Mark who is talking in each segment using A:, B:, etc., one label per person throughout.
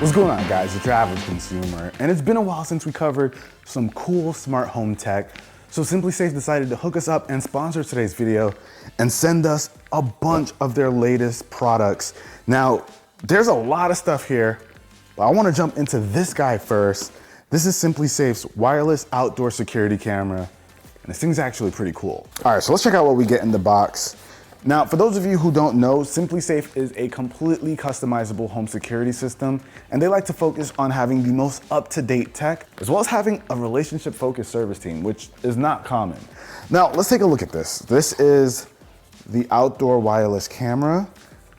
A: What's going on, guys? It's UrAvgConsumer, and it's been a while since we covered some cool smart home tech. So Simplisafe decided to hook us up and sponsor today's video and send us a bunch of their latest products. Now, there's a lot of stuff here, but I want to jump into this guy first. This is Simplisafe's wireless outdoor security camera, and this thing's actually pretty cool. All right, so let's check out what we get in the box. Now, for those of you who don't know, Simplisafe is a completely customizable home security system, and they like to focus on having the most up-to-date tech, as well as having a relationship-focused service team, which is not common. Now, let's take a look at this. This is the outdoor wireless camera,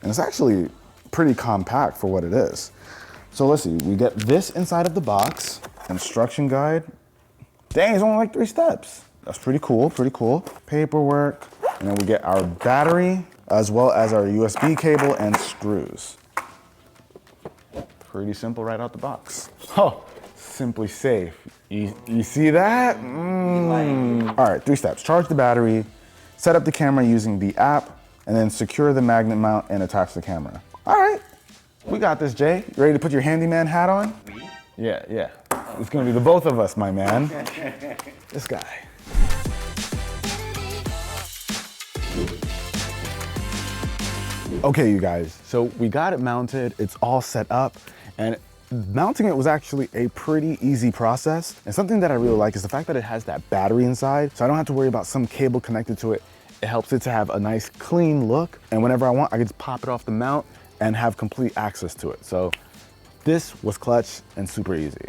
A: and it's actually pretty compact for what it is. So let's see, we get this inside of the box, instruction guide. Dang, it's only like 3 steps. That's pretty cool, pretty cool. Paperwork. And then we get our battery, as well as our USB cable and screws. Pretty simple right out the box. Oh, Simplisafe. You see that? All right, 3 steps. Charge the battery, set up the camera using the app, and then secure the magnet mount and attach the camera. All right, we got this, Jay. You ready to put your handyman hat on?
B: Me?
A: Yeah. It's gonna be the both of us, my man. This guy. Okay, you guys, so we got it mounted, it's all set up, and mounting it was actually a pretty easy process. And something that I really like is the fact that it has that battery inside, so I don't have to worry about some cable connected to it. It helps it to have a nice clean look, and whenever I want, I can just pop it off the mount and have complete access to it. So this was clutch and super easy.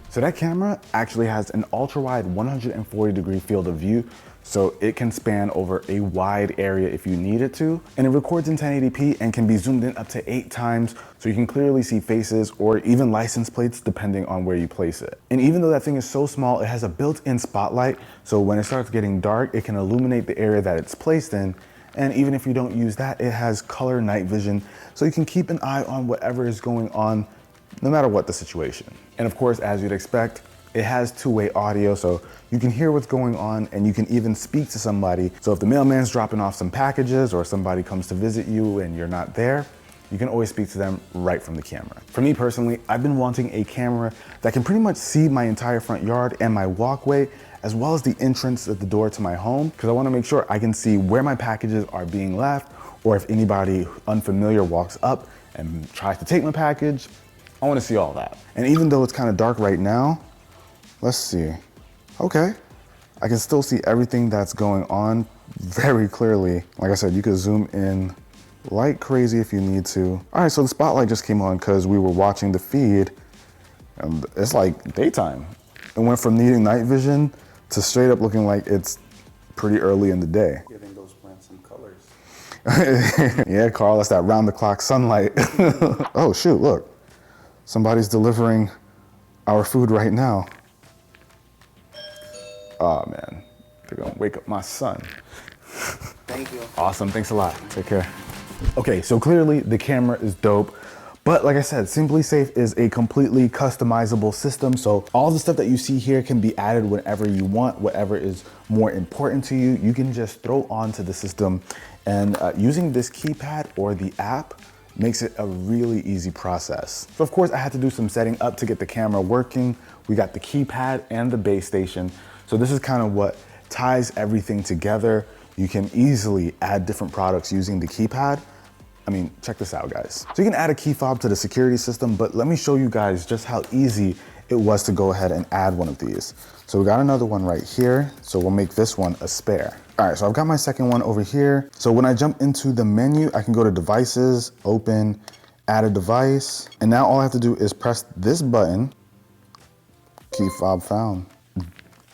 A: So that camera actually has an ultra-wide 140-degree field of view, so it can span over a wide area if you need it to. And it records in 1080p and can be zoomed in up to 8 times, so you can clearly see faces or even license plates depending on where you place it. And even though that thing is so small, it has a built-in spotlight, so when it starts getting dark, it can illuminate the area that it's placed in. And even if you don't use that, it has color night vision, so you can keep an eye on whatever is going on, no matter what the situation. And of course, as you'd expect, it has 2-way audio, so you can hear what's going on and you can even speak to somebody. So if the mailman's dropping off some packages or somebody comes to visit you and you're not there, you can always speak to them right from the camera. For me personally, I've been wanting a camera that can pretty much see my entire front yard and my walkway, as well as the entrance at the door to my home, because I want to make sure I can see where my packages are being left, or if anybody unfamiliar walks up and tries to take my package, I want to see all that. And even though it's kind of dark right now, let's see. Okay, I can still see everything that's going on very clearly. Like I said, you could zoom in like crazy if you need to. All right, so the spotlight just came on because we were watching the feed, and it's like daytime. It went from needing night vision to straight up looking like it's pretty early in the day.
B: Giving those plants some colors.
A: Yeah, Carl, that's that round-the-clock sunlight. Oh shoot, look. Somebody's delivering our food right now. Oh man, they're gonna wake up my son.
B: Thank you.
A: Awesome, thanks a lot, take care. Okay, so clearly the camera is dope, but like I said, Simplisafe is a completely customizable system, so all the stuff that you see here can be added whenever you want, whatever is more important to you, you can just throw onto the system. And using this keypad or the app makes it a really easy process. So of course I had to do some setting up to get the camera working. We got the keypad and the base station. So this is kind of what ties everything together. You can easily add different products using the keypad. I mean, check this out, guys. So you can add a key fob to the security system, but let me show you guys just how easy it was to go ahead and add one of these. So we got another one right here. So we'll make this one a spare. All right, so I've got my second one over here. So when I jump into the menu, I can go to devices, open, add a device. And now all I have to do is press this button, key fob found,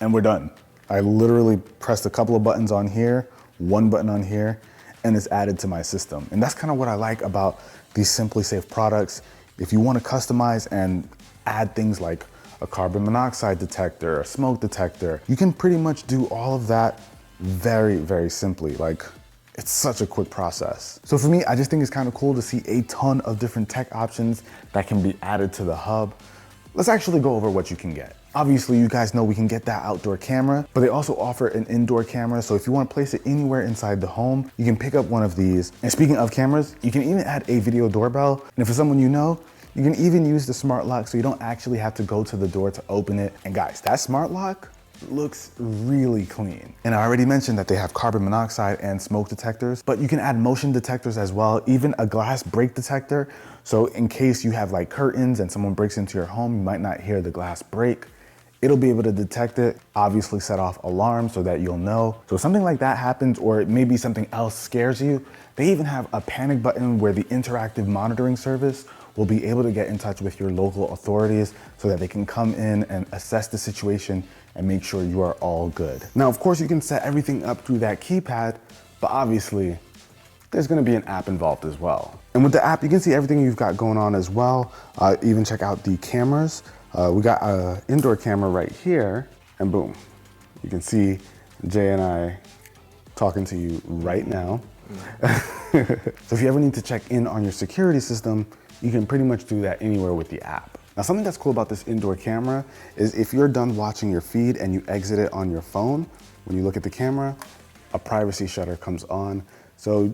A: and we're done. I literally pressed a couple of buttons on here, one button on here, and it's added to my system. And that's kind of what I like about these Simplisafe products. If you want to customize and add things like a carbon monoxide detector, a smoke detector, you can pretty much do all of that very, very simply. Like, it's such a quick process. So for me, I just think it's kind of cool to see a ton of different tech options that can be added to the hub. Let's actually go over what you can get. Obviously, you guys know we can get that outdoor camera, but they also offer an indoor camera. So if you want to place it anywhere inside the home, you can pick up one of these. And speaking of cameras, you can even add a video doorbell. And if it's someone you know, You can even use the smart lock so you don't actually have to go to the door to open it. And guys, that smart lock looks really clean. And I already mentioned that they have carbon monoxide and smoke detectors, but you can add motion detectors as well, even a glass break detector. So in case you have like curtains and someone breaks into your home, you might not hear the glass break. It'll be able to detect it, obviously set off alarms so that you'll know. So if something like that happens, or maybe something else scares you, they even have a panic button where the interactive monitoring service will be able to get in touch with your local authorities so that they can come in and assess the situation and make sure you are all good. Now, of course, you can set everything up through that keypad, but obviously, there's gonna be an app involved as well. And with the app, you can see everything you've got going on as well. Even check out the cameras. We got an indoor camera right here, and boom, you can see Jay and I talking to you right now. So if you ever need to check in on your security system, you can pretty much do that anywhere with the app. Now, something that's cool about this indoor camera is if you're done watching your feed and you exit it on your phone, when you look at the camera, a privacy shutter comes on. So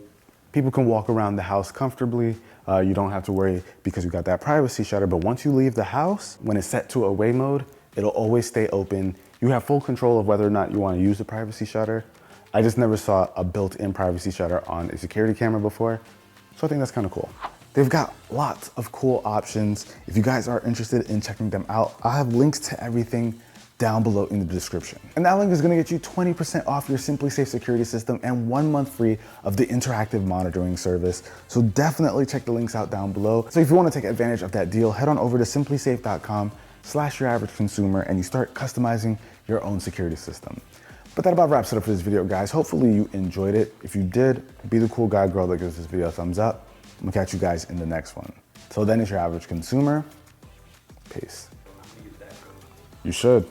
A: people can walk around the house comfortably. You don't have to worry because you got that privacy shutter. But once you leave the house, when it's set to away mode, it'll always stay open. You have full control of whether or not you want to use the privacy shutter. I just never saw a built-in privacy shutter on a security camera before. So I think that's kind of cool. They've got lots of cool options. If you guys are interested in checking them out, I'll have links to everything down below in the description. And that link is gonna get you 20% off your Simplisafe security system and 1 month free of the interactive monitoring service. So definitely check the links out down below. So if you wanna take advantage of that deal, head on over to simplisafe.com/UrAvgConsumer and you start customizing your own security system. But that about wraps it up for this video, guys. Hopefully you enjoyed it. If you did, be the cool guy, girl that gives this video a thumbs up. I'm gonna catch you guys in the next one. Till then, it's your average consumer. Peace. You should.